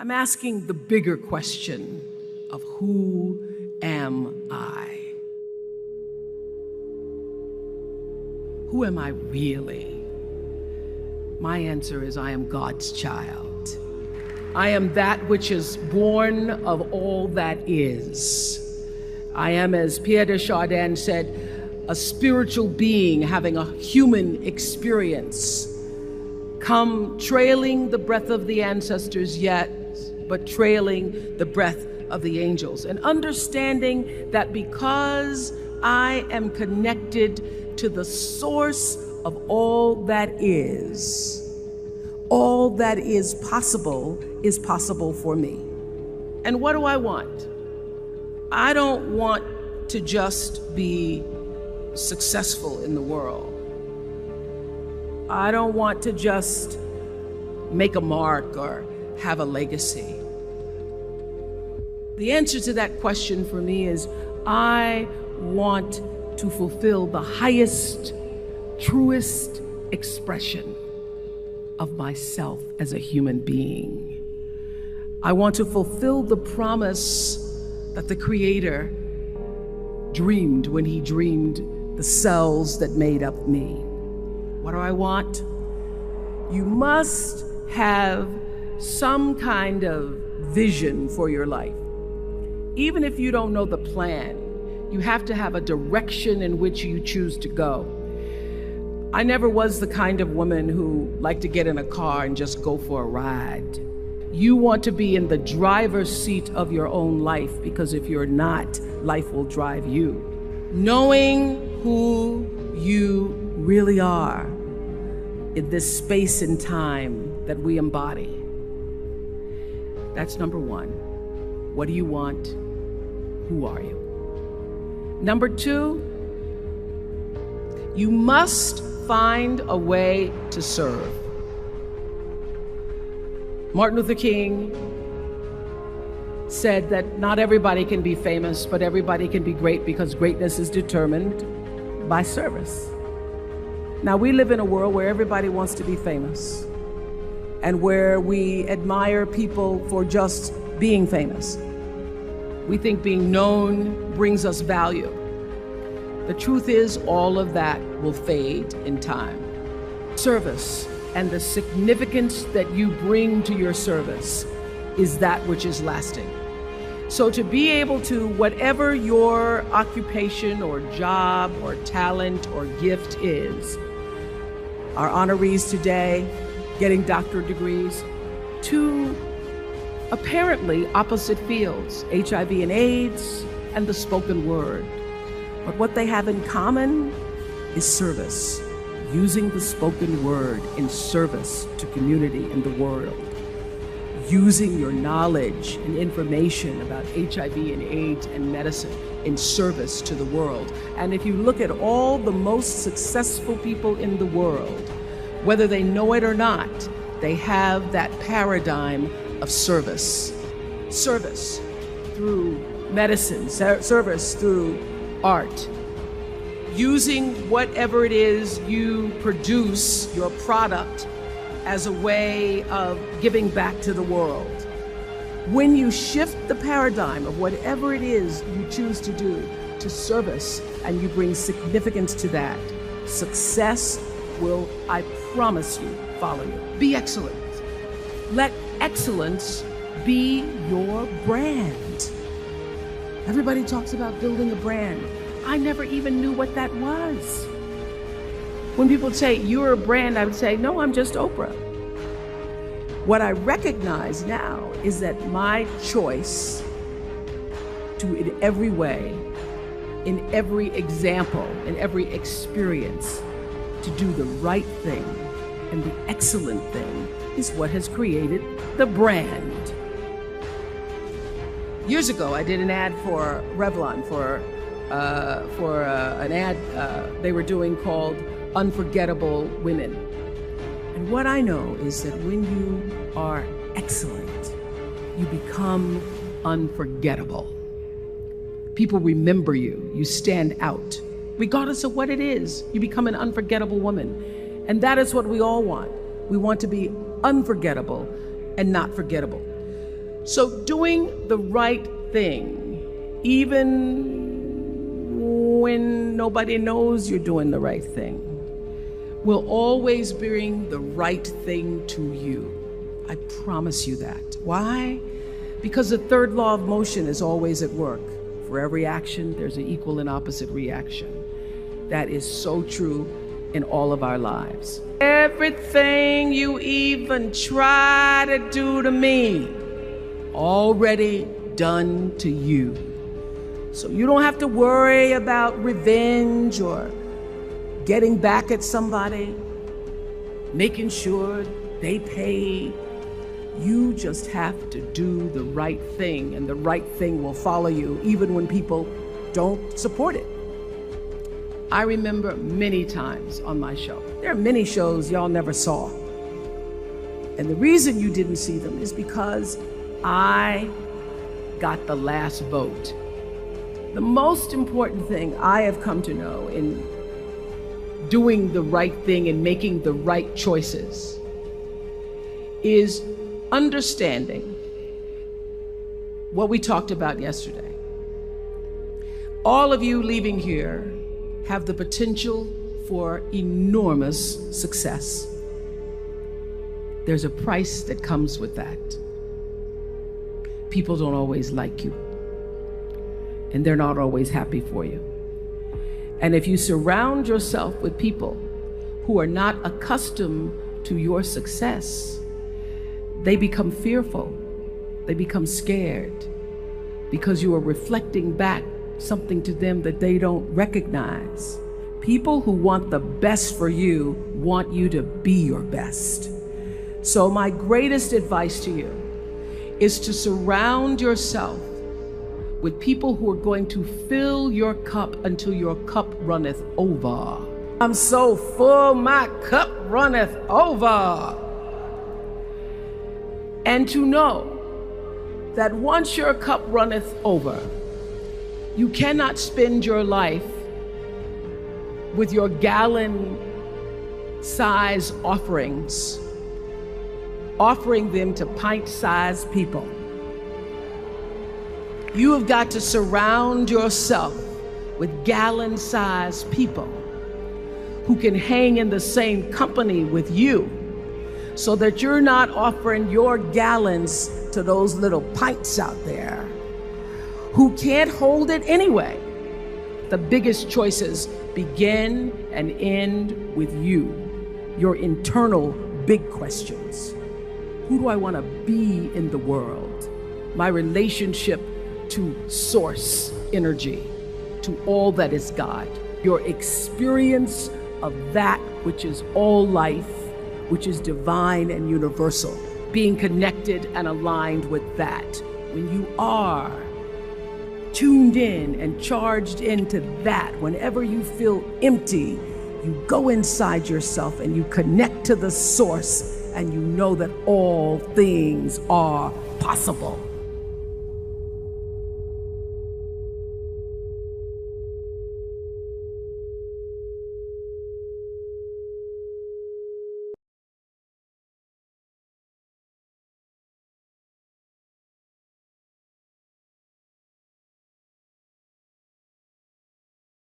I'm asking the bigger question of who am I? Who am I really? My answer is I am God's child. I am that which is born of all that is. I am, as Pierre de Chardin said, a spiritual being having a human experience, come trailing the breath of the ancestors yet, but trailing the breath of the angels. And understanding that because I am connected to the source of all that is possible for me. And what do I want? I don't want to just be successful in the world. I don't want to just make a mark or have a legacy. The answer to that question for me is I want to fulfill the highest, truest expression of myself as a human being. I want to fulfill the promise that the Creator dreamed when He dreamed the cells that made up me. What do I want? You must have some kind of vision for your life. Even if you don't know the plan, you have to have a direction in which you choose to go. I never was the kind of woman who liked to get in a car and just go for a ride. You want to be in the driver's seat of your own life, because if you're not, life will drive you. Knowing who you really are in this space and time that we embody. That's number one. What do you want? Who are you? Number two, you must find a way to serve. Martin Luther King said that not everybody can be famous, but everybody can be great, because greatness is determined by service. Now, we live in a world where everybody wants to be famous and where we admire people for just being famous. We think being known brings us value. The truth is, all of that will fade in time. Service and the significance that you bring to your service is that which is lasting. So to be able to, whatever your occupation or job or talent or gift is, our honorees today getting doctorate degrees, to apparently opposite fields, HIV and AIDS and the spoken word. But what they have in common is service, using the spoken word in service to community and the world, using your knowledge and information about HIV and AIDS and medicine in service to the world. And if you look at all the most successful people in the world, whether they know it or not, they have that paradigm of service. Service through medicine, service through art. Using whatever it is you produce, your product, as a way of giving back to the world. When you shift the paradigm of whatever it is you choose to do to service, and you bring significance to that, success will, I promise you, follow you. Be excellent. Let excellence be your brand. Everybody talks about building a brand. I never even knew what that was. When people say, you're a brand, I would say, no, I'm just Oprah. What I recognize now is that my choice to, in every way, in every example, in every experience, to do the right thing and the excellent thing is what has created the brand. Years ago, I did an ad for Revlon for an ad they were doing called Unforgettable Women. And what I know is that when you are excellent, you become unforgettable. People remember you. You stand out. Regardless of what it is, you become an unforgettable woman. And that is what we all want. We want to be unforgettable and not forgettable. So doing the right thing, even when nobody knows you're doing the right thing, will always bring the right thing to you. I promise you that. Why? Because the third law of motion is always at work. For every action, there's an equal and opposite reaction. That is so true in all of our lives. Everything you even try to do to me, already done to you. So you don't have to worry about revenge or getting back at somebody, making sure they pay. You just have to do the right thing, and the right thing will follow you even when people don't support it. I remember many times on my show. There are many shows y'all never saw. And the reason you didn't see them is because I got the last vote. The most important thing I have come to know in doing the right thing and making the right choices is understanding what we talked about yesterday. All of you leaving here have the potential for enormous success. There's a price that comes with that. People don't always like you, and they're not always happy for you. And if you surround yourself with people who are not accustomed to your success, they become fearful, they become scared, because you are reflecting back something to them that they don't recognize. People who want the best for you want you to be your best. So my greatest advice to you is to surround yourself with people who are going to fill your cup until your cup runneth over. I'm so full, my cup runneth over. And to know that once your cup runneth over, you cannot spend your life with your gallon-size offerings, offering them to pint-sized people. You have got to surround yourself with gallon-sized people who can hang in the same company with you, so that you're not offering your gallons to those little pints out there who can't hold it anyway. The biggest choices begin and end with you, your internal big questions. Who do I want to be in the world? My relationship to source energy, to all that is God. Your experience of that which is all life, which is divine and universal. Being connected and aligned with that. When you are tuned in and charged into that, whenever you feel empty, you go inside yourself and you connect to the source, and you know that all things are possible.